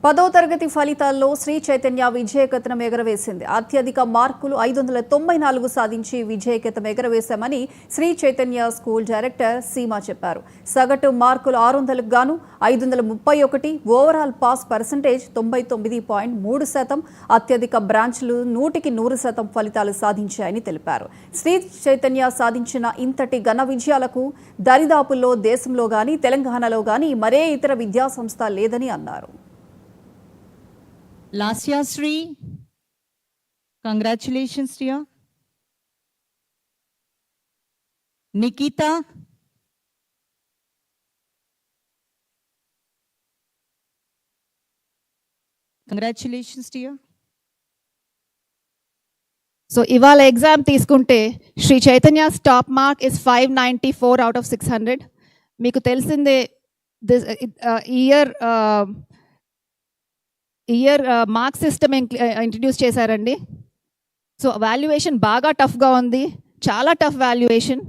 10వ తరగతి ఫలితాల్లో శ్రీ చైతన్య విజయకేతనం ఎగరవేసింది. అత్యధిక మార్కులు 594 సాధించి విజయకేతనం ఎగరవేశామని శ్రీ చైతన్య స్కూల్ డైరెక్టర్ సీమా చెప్పారు. సగటు మార్కులు 600కు గాను 531, ఓవరాల్ పాస్ పర్సెంటేజ్ 99.3%, అత్యధిక బ్రాంచ్లు 100% ఫలితాలు సాధించాయని తెలిపారు. శ్రీ చైతన్య సాధించిన ఇంతటి ఘన విజయాలకు దరిదాపుల్లో దేశంలో గాని తెలంగాణలో గాని మరే ఇతర విద్యా సంస్థ లేదని అన్నారు. Lasya Sri, congratulations to you. Nikita, congratulations to you. So ఇవాళ ఎగ్జామ్ తీసుకుంటే Sri Chaitanya's top mark is 594 out of 600. మీకు తెలిసిందే ఇయర్ మార్క్ సిస్టమ్ ఇంట్రడ్యూస్ చేశారండి. సో వాల్యుయేషన్ బాగా టఫ్గా ఉంది, చాలా టఫ్ వాల్యుయేషన్.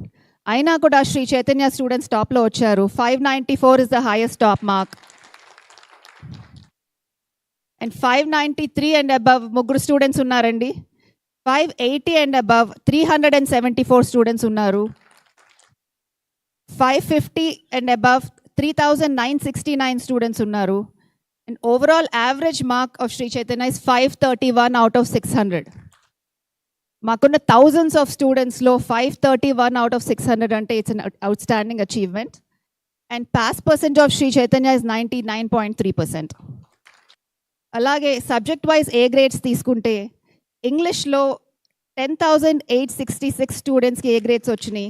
అయినా కూడా శ్రీ చైతన్య స్టూడెంట్స్ టాప్లో వచ్చారు. 594 is the highest top mark. And 593 and above ముగ్గురు స్టూడెంట్స్ ఉన్నారండి. 580 అండ్ అబవ్ 374 స్టూడెంట్స్ ఉన్నారు. 550 అండ్ అబవ్ 3969 స్టూడెంట్స్ ఉన్నారు. And overall average mark of Sri Chaitanya is 531 out of 600. Makunna thousands of students lo 531 out of 600 ante it's an outstanding achievement. And pass percentage of Sri Chaitanya is 99.3%. Alage subject wise A grades తీసుకుంటే English లో 10,866 students కి A grades వచ్చినాయి.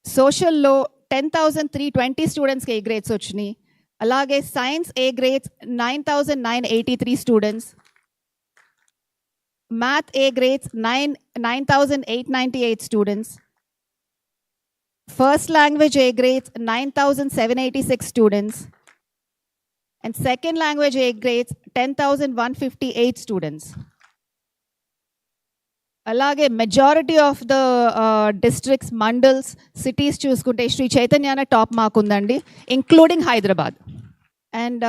Social లో 10,320 students కి A grades వచ్చినాయి. అలాగే science A grades 9,983 students, math A grades 9,898 students, first language A grades 9,786 students, and second language A grades 10,158 students. అలాగే majority of the districts, mandals, cities చూసుకుంటే శ్రీ చైతన్యనే top mark ఉందండి, including Hyderabad. And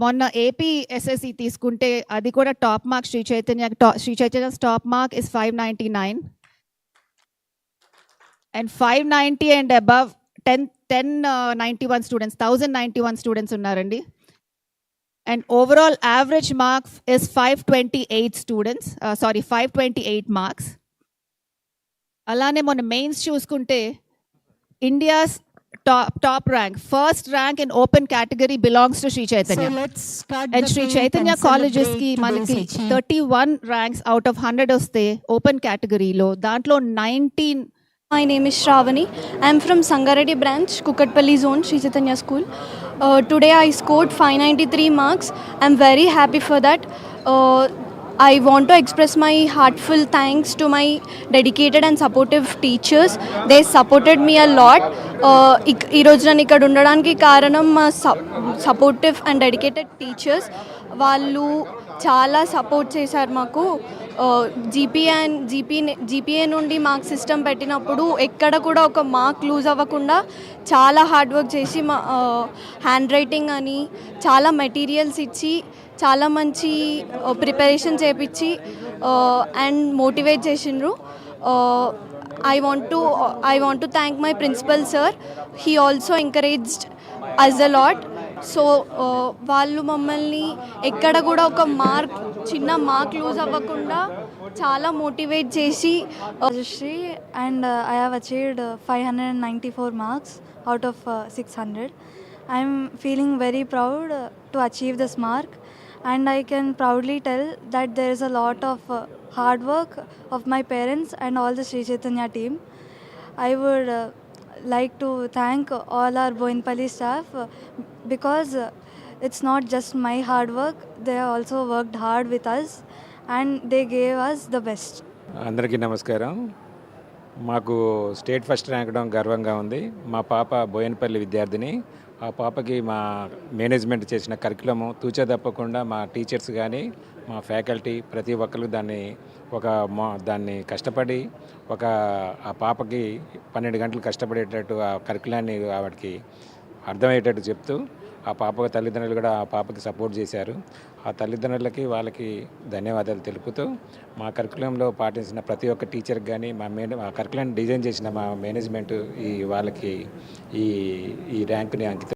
మొన్న AP SSC తీసుకుంటే అది కూడా top mark Sri Chaitanya's top mark is 599. And 590 and above 1091 students, 1091 students ఉన్నారండి. And overall average mark is 528 marks. Alane mon mains chuskunte India's top rank, first rank in open category belongs to Sri Chaitanya. So let's start and Sri Chaitanya colleges ki manaki 31 ranks out of 100 oste open category lo, dantlo 19. My name is Shravani. I am from Sangareddy branch, Kukatpalli zone, Sri Chaitanya school. Today I scored 593 marks. I am very happy for that. I want to express my heartfelt thanks to my dedicated and supportive teachers. They supported me a lot. ఈ రోజు నేను ఇక్కడ ఉండడానికి కారణం మా supportive and dedicated teachers. వాళ్ళు చాలా support చేశారు మాకు. జీపీఏ నుండి మార్క్ సిస్టమ్ పెట్టినప్పుడు ఎక్కడ కూడా ఒక మార్క్ లూజ్ అవ్వకుండా చాలా హార్డ్ వర్క్ చేసి మా హ్యాండ్ రైటింగ్ అని చాలా మెటీరియల్స్ ఇచ్చి చాలా మంచి ప్రిపరేషన్ చేపించి అండ్ మోటివేట్ చేసిండ్రు. I want to thank my principal sir. He also encouraged us a lot. So వాళ్ళు మమ్మల్ని ఎక్కడ కూడా ఒక చిన్న మార్క్ లూజ్ అవ్వకుండా చాలా మోటివేట్ చేసి Rajashri, and I have achieved 594 marks out of 600. I am feeling very proud to achieve this mark, and I can proudly tell that there is a lot of hard work of my parents and all the Sri Chaitanya team. I would like to thank all our Boinpalli staff because it's not just my hard work, they also worked hard with us and they gave us the best. అందరికీ నమస్కారం. మాకు state first ర్యాంకడం గర్వంగా ఉంది. మా పాప బోయన్పల్లి విద్యార్థిని. ఆ పాపకి మా మేనేజ్మెంట్ చేసిన కరికులము తూచా తప్పకుండా మా టీచర్స్ కానీ మా ఫ్యాకల్టీ ప్రతి ఒక్కరు దాన్ని కష్టపడి ఆ పాపకి 12 గంటలు కష్టపడేటట్టు ఆ కరికులాన్ని ఆవిడకి అర్థమయ్యేటట్టు చెప్తూ ఆ పాప తల్లిదండ్రులు కూడా ఆ పాపకి సపోర్ట్ చేశారు. ఆ తల్లిదండ్రులకి వాళ్ళకి ధన్యవాదాలు తెలుపుతూ మా కరికులంలో పాటించిన ప్రతి ఒక్క టీచర్కి కానీ మా కరికులం డిజైన్ చేసిన మా మేనేజ్మెంట్ వాళ్ళకి ఈ ర్యాంకుని అంకితం